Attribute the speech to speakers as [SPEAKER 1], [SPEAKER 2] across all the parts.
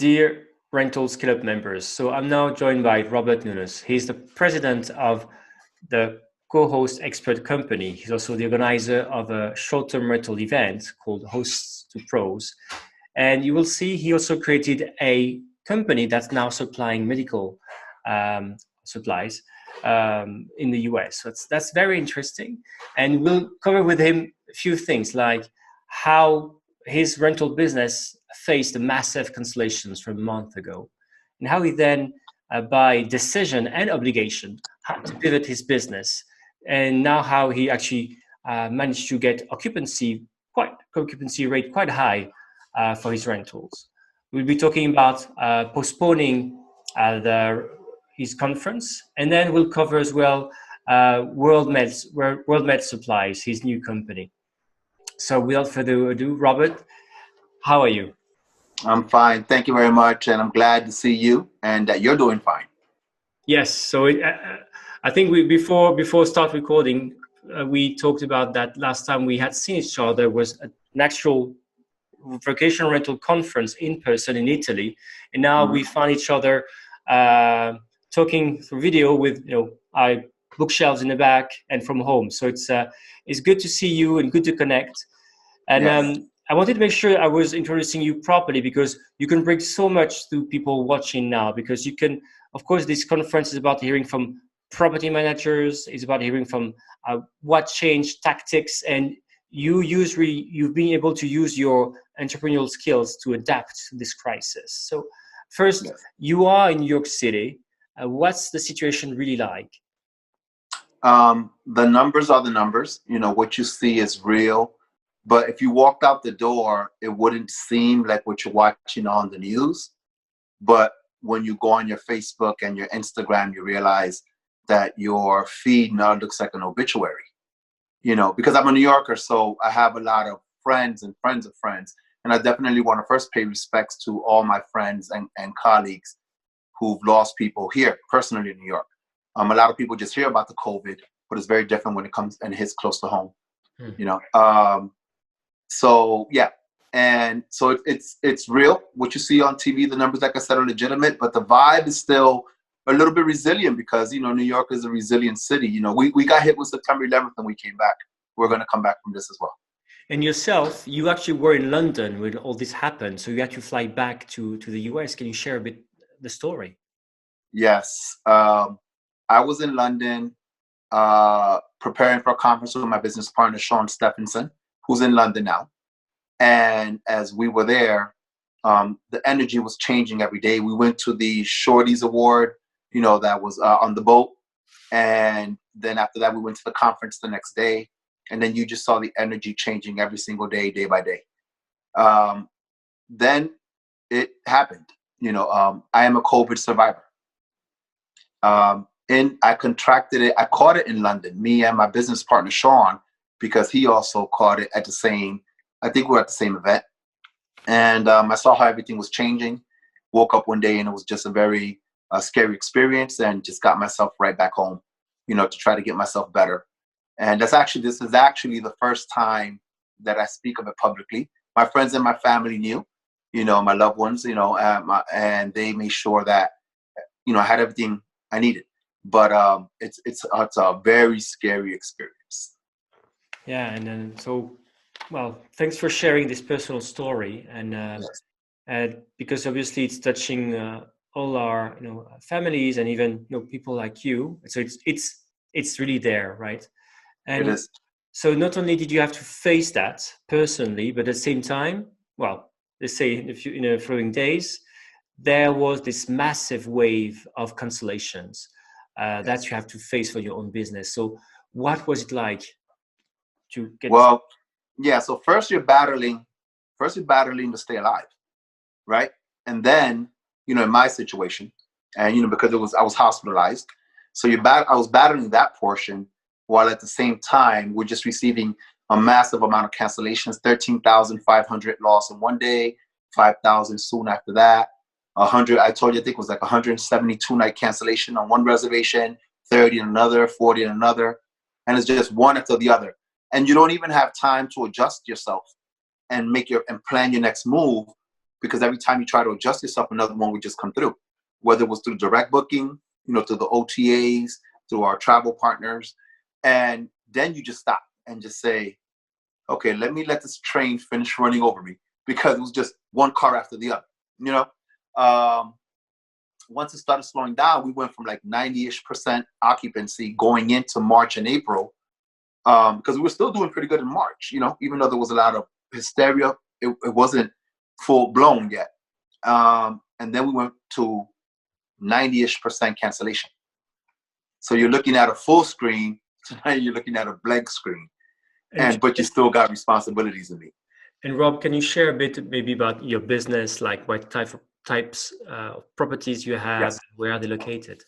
[SPEAKER 1] Dear Rental Scale-Up members, so I'm now joined by Robert Nunez. He's the president of the co-host expert company. He's also the organizer of a short-term rental event called Hosts to Pros. And you will see he also created a company that's now supplying medical supplies in the US. So that's very interesting. And we'll cover with him a few things like how his rental business faced a massive cancellations from a month ago, and how he then, by decision and obligation, had to pivot his business, and now how he actually managed to get occupancy rate quite high for his rentals. We'll be talking about postponing his conference, and then we'll cover as well WorldMedSupplies, his new company. So without further ado, Robert, how are you?
[SPEAKER 2] I'm fine. Thank you very much. And I'm glad to see you and that you're doing fine.
[SPEAKER 1] Yes. So I think before start recording, we talked about that last time we had seen each other was an actual vacation rental conference in person in Italy. And now we find each other talking through video with, our bookshelves in the back and from home. So it's good to see you and good to connect. And yes. I wanted to make sure I was introducing you properly, because you can bring so much to people watching now, because you can, of course, this conference is about hearing from property managers, it's about hearing from what changed tactics, and you've been able to use your entrepreneurial skills to adapt to this crisis. So first, yes. You are in New York City. What's the situation really like?
[SPEAKER 2] The numbers are the numbers. What you see is real. But if you walked out the door, it wouldn't seem like what you're watching on the news. But when you go on your Facebook and your Instagram, you realize that your feed now looks like an obituary. Because I'm a New Yorker, so I have a lot of friends and friends of friends. And I definitely want to first pay respects to all my friends and colleagues who've lost people here, personally in New York. A lot of people just hear about the COVID, but it's very different when it comes and hits close to home. So yeah, and so it's real. What you see on TV, the numbers, like I said, are legitimate, but the vibe is still a little bit resilient because New York is a resilient city. We got hit with September 11th and we came back. We're going to come back from this as well.
[SPEAKER 1] And yourself, you actually were in London when all this happened, so you had to fly back to the US. Can you share a bit the story?
[SPEAKER 2] Yes, I was in London preparing for a conference with my business partner Sean Stephenson, who's in London now. And as we were there, the energy was changing every day. We went to the Shorties Award, that was on the boat. And then after that, we went to the conference the next day. And then you just saw the energy changing every single day, day by day. Then it happened. I am a COVID survivor. And I contracted it. I caught it in London, me and my business partner, Sean, because he also caught it at I think we were at the same event. And I saw how everything was changing. Woke up one day and it was just a very scary experience, and just got myself right back home, to try to get myself better. And this is actually the first time that I speak of it publicly. My friends and my family knew, my loved ones, and they made sure that, I had everything I needed. But it's a very scary experience.
[SPEAKER 1] Yeah, and then thanks for sharing this personal story, and because obviously it's touching all our families and even people like you. So it's really there, right? And
[SPEAKER 2] it is.
[SPEAKER 1] So not only did you have to face that personally, but at the same time, let's say in the following days, there was this massive wave of cancellations that you have to face for your own business. So what was it like to get?
[SPEAKER 2] Well, yeah. So first you're battling to stay alive, right? And then, in my situation, and because I was hospitalized, so I was battling that portion, while at the same time we're just receiving a massive amount of cancellations. 13,500 lost in one day, 5,000 soon after that. 100, I told you, I think it was like 172 night cancellation on one reservation, 30 in another, 40 in another, and it's just one after the other. And you don't even have time to adjust yourself and plan your next move because every time you try to adjust yourself, another one would just come through, whether it was through direct booking, through the OTAs, through our travel partners. And then you just stop and just say, okay, let this train finish running over me, because it was just one car after the other. Once it started slowing down, we went from like 90-ish% occupancy going into March and April, because we were still doing pretty good in March, even though there was a lot of hysteria, it wasn't full blown yet. And then we went to 90-ish% cancellation. So you're looking at a full screen, so now you're looking at a blank screen, but you still got responsibilities to meet.
[SPEAKER 1] And Rob, can you share a bit maybe about your business, like what types of properties you have,
[SPEAKER 2] Yes.
[SPEAKER 1] Where are they located?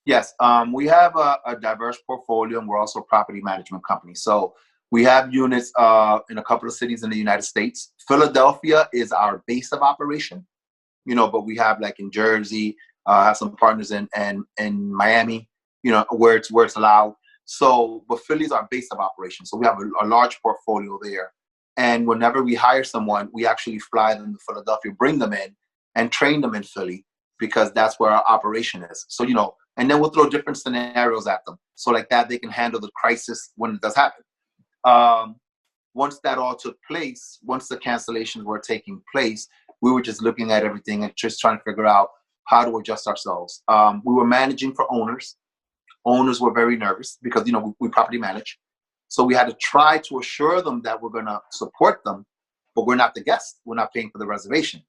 [SPEAKER 2] Yes, we have a diverse portfolio, and we're also a property management company. So we have units in a couple of cities in the United States. Philadelphia is our base of operation, but we have like in Jersey, have some partners in Miami, where it's allowed. So, but Philly is our base of operation. So we have a large portfolio there. And whenever we hire someone, we actually fly them to Philadelphia, bring them in, and train them in Philly, because that's where our operation is. So, and then we'll throw different scenarios at them. So like that, they can handle the crisis when it does happen. Once that all took place, once the cancellations were taking place, we were just looking at everything and just trying to figure out how to adjust ourselves. We were managing for owners. Owners were very nervous because, we property manage. So we had to try to assure them that we're going to support them, but we're not the guest. We're not paying for the reservation.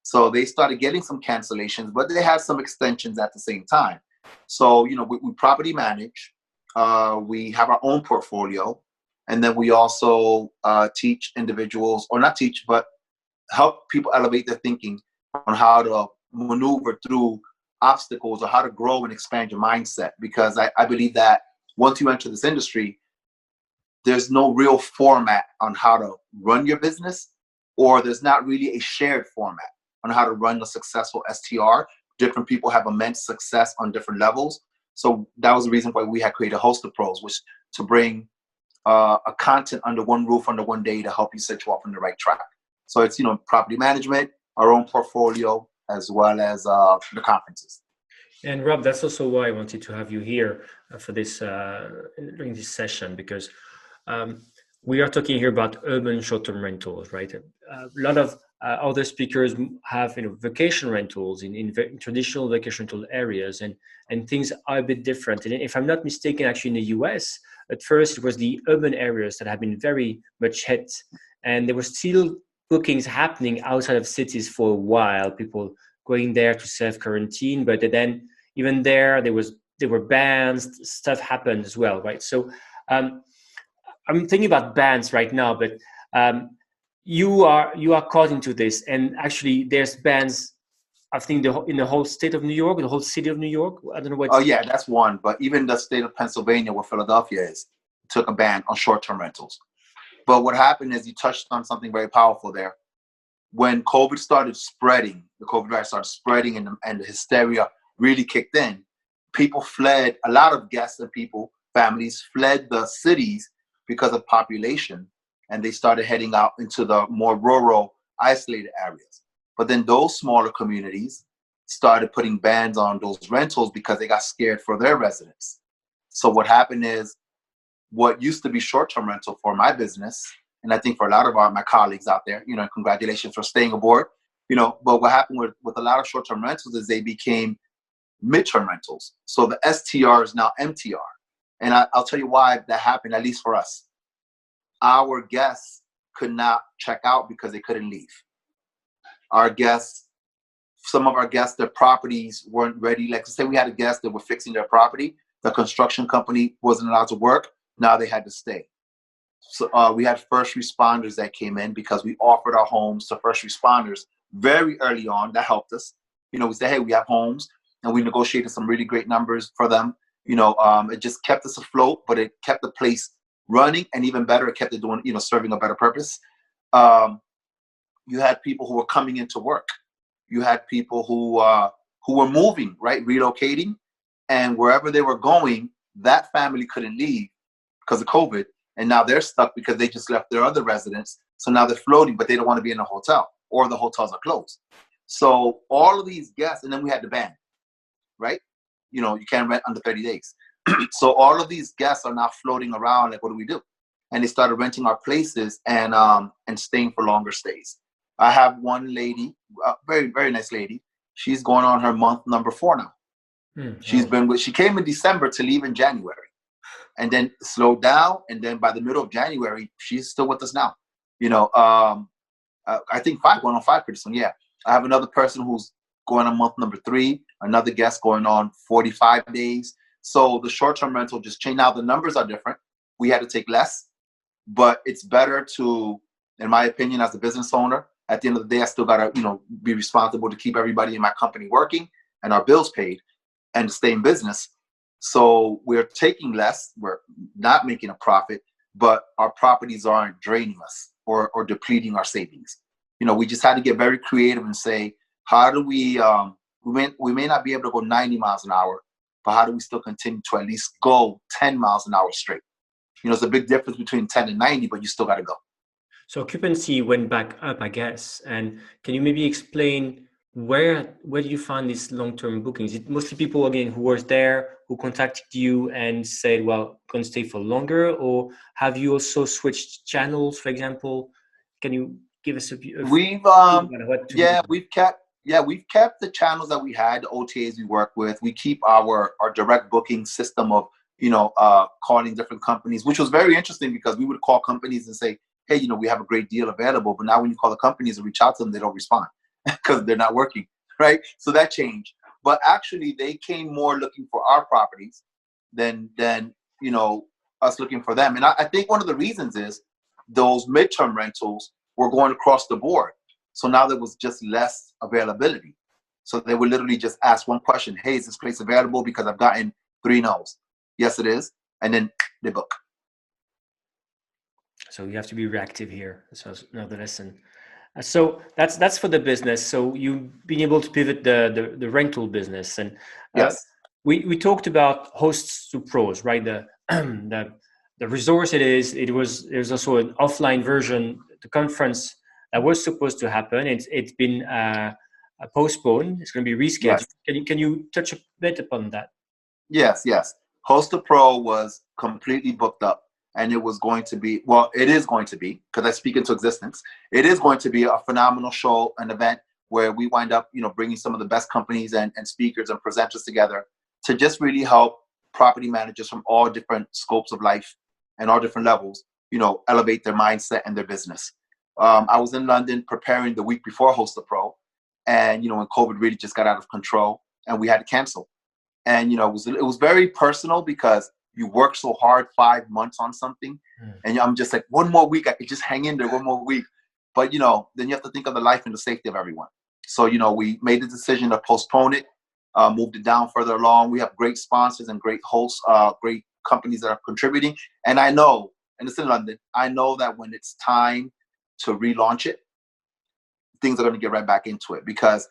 [SPEAKER 2] So they started getting some cancellations, but they had some extensions at the same time. So, we property manage. We have our own portfolio. And then we also teach individuals, or not teach, but help people elevate their thinking on how to maneuver through obstacles or how to grow and expand your mindset. Because I believe that once you enter this industry, there's no real format on how to run your business, or there's not really a shared format on how to run a successful STR. Different people have immense success on different levels. So that was the reason why we had created a host of pros, which to bring a content under one roof, under one day, to help you set you off on the right track. So it's, property management, our own portfolio, as well as the conferences.
[SPEAKER 1] And Rob, that's also why I wanted to have you here for this during this session, because we are talking here about urban short-term rentals, right? A lot of other speakers have vacation rentals in traditional vacation rental areas, and things are a bit different. And if I'm not mistaken, actually in the US, at first it was the urban areas that have been very much hit, and there were still bookings happening outside of cities for a while, people going there to self-quarantine, but then even there were bans, stuff happened as well, right? So I'm thinking about bans right now, but you are caught into this, and actually there's bans, I think, in the whole state of New York, the whole city of New York. I don't know what.
[SPEAKER 2] Oh yeah, that's one. But even the state of Pennsylvania, where Philadelphia is, took a ban on short-term rentals. But what happened is, you touched on something very powerful there. When COVID started spreading, the COVID virus started spreading, and the hysteria really kicked in, people fled. A lot of guests and families fled the cities because of population, and they started heading out into the more rural, isolated areas. But then those smaller communities started putting bans on those rentals because they got scared for their residents. So what happened is, what used to be short-term rental for my business, and I think for a lot of my colleagues out there, congratulations for staying aboard, but what happened with a lot of short-term rentals is they became mid-term rentals. So the STR is now MTR. And I'll tell you why that happened, at least for us. Our guests could not check out because they couldn't leave. Some of our guests, their properties weren't ready. Like, say we had a guest that were fixing their property, the construction company wasn't allowed to work. Now they had to stay. So we had first responders that came in because we offered our homes to first responders very early on. That helped us. We said, hey, we have homes, and we negotiated some really great numbers for them. It just kept us afloat, but it kept the place running, and even better, it kept it doing, serving a better purpose. You had people who were coming into work. You had people who were moving, right, relocating, and wherever they were going, that family couldn't leave because of COVID, and now they're stuck because they just left their other residence. So now they're floating, but they don't want to be in a hotel. or the hotels are closed. So all of these guests, and then we had the ban, right? You can't rent under 30 days. So all of these guests are now floating around like, what do we do? And they started renting our places and staying for longer stays. I have one lady, a very, very nice lady. She's going on her month number 4 now. She came in December to leave in January and then slowed down. And then by the middle of January, she's still with us now. I think 5, going on 5 pretty soon. Yeah. I have another person who's going on month number 3, another guest going on 45 days. So the short-term rental just changed. Now the numbers are different. We had to take less, but it's better to, in my opinion, as a business owner, at the end of the day, I still got to, be responsible to keep everybody in my company working and our bills paid and to stay in business. So we're taking less. We're not making a profit, but our properties aren't draining us or depleting our savings. We just had to get very creative and say, how do we may not be able to go 90 miles an hour, but how do we still continue to at least go 10 miles an hour straight? It's a big difference between 10 and 90, but you still got to go.
[SPEAKER 1] So occupancy went back up, I guess. And can you maybe explain where do you find these long-term bookings? Is it mostly people, again, who were there, who contacted you and said, well, I'm going to stay for longer? Or have you also switched channels, for example? Can you give us
[SPEAKER 2] we've kept the channels that we had, the OTAs we work with. We keep our direct booking system of, calling different companies, which was very interesting because we would call companies and say, hey, we have a great deal available. But now when you call the companies and reach out to them, they don't respond because they're not working, right? So that changed. But actually, they came more looking for our properties than us looking for them. And I think one of the reasons is those midterm rentals were going across the board. So now there was just less availability. So they would literally just ask one question, hey, is this place available? Because I've gotten 3 no's. Yes, it is. And then they book.
[SPEAKER 1] So you have to be reactive here. So another lesson. So that's for the business. So you've been able to pivot the rental business. And
[SPEAKER 2] yes,
[SPEAKER 1] we talked about hosts to pros, right? The resource there's also an offline version, the conference that was supposed to happen. It's been postponed. It's going to be rescheduled. Yes. Can you touch a bit upon that?
[SPEAKER 2] Yes. Host to Pro was completely booked up, and it was going to be, well, it is going to be, because I speak into existence. It is going to be a phenomenal show, an event where we wind up, bringing some of the best companies and speakers and presenters together to just really help property managers from all different scopes of life and all different levels, elevate their mindset and their business. I was in London preparing the week before Host the Pro, and when COVID really just got out of control, and we had to cancel. And it was very personal because you work so hard 5 months on something, and I'm just like, one more week, I could just hang in there one more week. But then you have to think of the life and the safety of everyone. So we made the decision to postpone it, moved it down further along. We have great sponsors and great hosts, great companies that are contributing. And I know, and it's in London, I know that when it's time to relaunch it, things are going to get right back into it because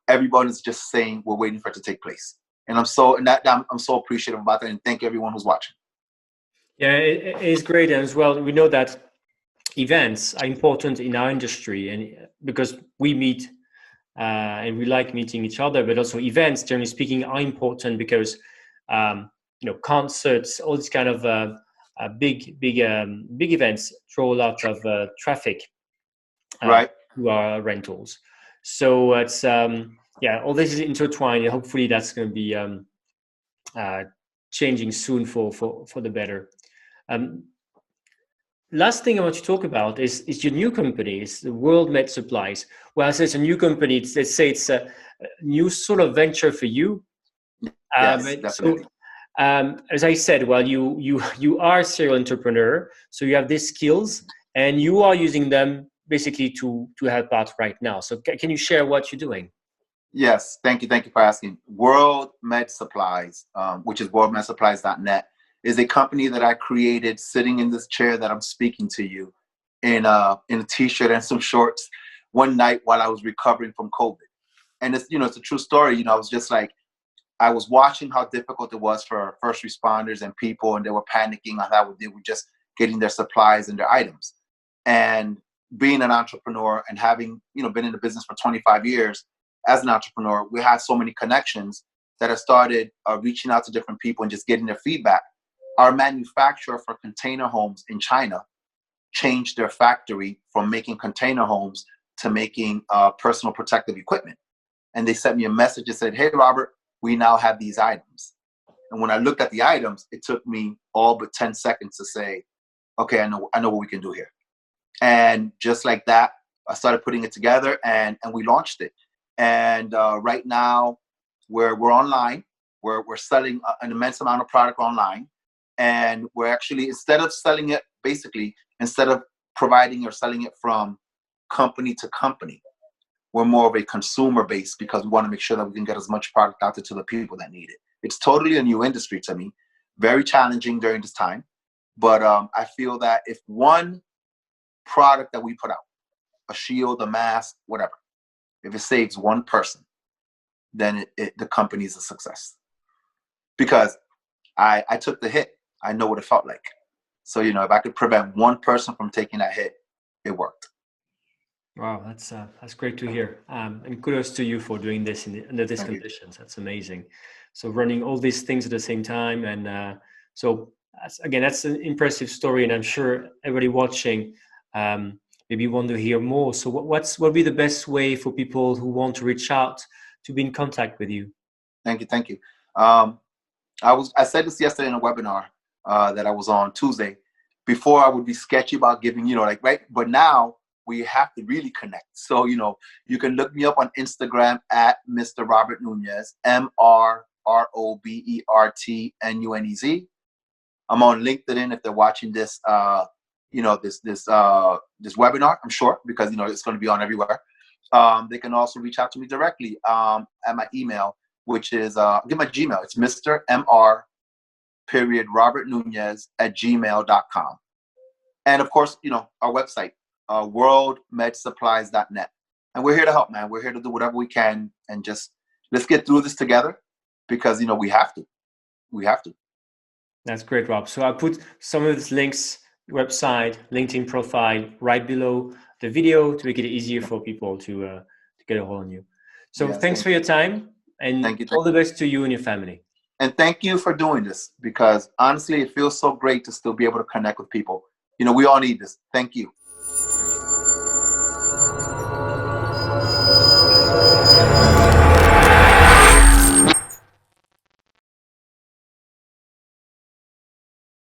[SPEAKER 2] everyone is just saying we're waiting for it to take place. And I'm so appreciative about that, and thank everyone who's watching.
[SPEAKER 1] Yeah, it is great. And as well, we know that events are important in our industry, and because we meet and we like meeting each other, but also events, generally speaking, are important because concerts, all these kind of big events draw a lot of traffic
[SPEAKER 2] right
[SPEAKER 1] to our rentals. So it's all this is intertwined, and hopefully that's going to be changing soon for the better. Last thing I want to talk about is your new company. It's the WorldMedSupplies. Well, I say it's a new company. Let's say it's a new sort of venture for you.
[SPEAKER 2] Yes, definitely.
[SPEAKER 1] So, as I said, well, you are a serial entrepreneur, so you have these skills, and you are using them basically to help out right now. So, can you share what you're doing?
[SPEAKER 2] Yes, thank you for asking. WorldMedSupplies, which is worldmedsupplies.net, is a company that I created sitting in this chair that I'm speaking to you in a t-shirt and some shorts one night while I was recovering from COVID. And it's it's a true story. I was just like, I was watching how difficult it was for first responders and people, and they were panicking on how they were just getting their supplies and their items. And being an entrepreneur and having, been in the business for 25 years as an entrepreneur, we had so many connections that I started reaching out to different people and just getting their feedback. Our manufacturer for container homes in China changed their factory from making container homes to making personal protective equipment. And they sent me a message and said, "Hey, Robert, we now have these items." And when I looked at the items, it took me all but 10 seconds to say, okay, I know what we can do here. And just like that, I started putting it together and we launched it. And right now we're online. We're selling an immense amount of product online. And we're actually, instead of providing or selling it from company to company, we're more of a consumer base because we want to make sure that we can get as much product out there to the people that need it. It's totally a new industry to me, very challenging during this time. But I feel that if one product that we put out, a shield, a mask, whatever, if it saves one person, then the company is a success. Because I took the hit. I know what it felt like. So, if I could prevent one person from taking that hit, it worked.
[SPEAKER 1] Wow, that's great to hear. And kudos to you for doing this under these conditions. That's amazing. So running all these things at the same time. And that's an impressive story. And I'm sure everybody watching maybe want to hear more. So what would be the best way for people who want to reach out to be in contact with you?
[SPEAKER 2] Thank you. I said this yesterday in a webinar that I was on Tuesday. Before I would be sketchy about giving, right? But now we have to really connect. So, you can look me up on Instagram at Mr. Robert Nunez, MrRobertNunez. I'm on LinkedIn if they're watching this, this webinar, I'm sure, because, it's going to be on everywhere. They can also reach out to me directly at my email, which is, give my Gmail. It's Mr.Mr.Robert.Nunez@gmail.com. And of course, our website, WorldMedSupplies.net. And we're here to help, man. We're here to do whatever we can and just let's get through this together because, we have to. We have to.
[SPEAKER 1] That's great, Rob. So I'll put some of these links, website, LinkedIn profile right below the video to make it easier for people to get a hold on you. So thanks for your time and all the best to you and your family.
[SPEAKER 2] And thank you for doing this because honestly, it feels so great to still be able to connect with people. We all need this. Thank you.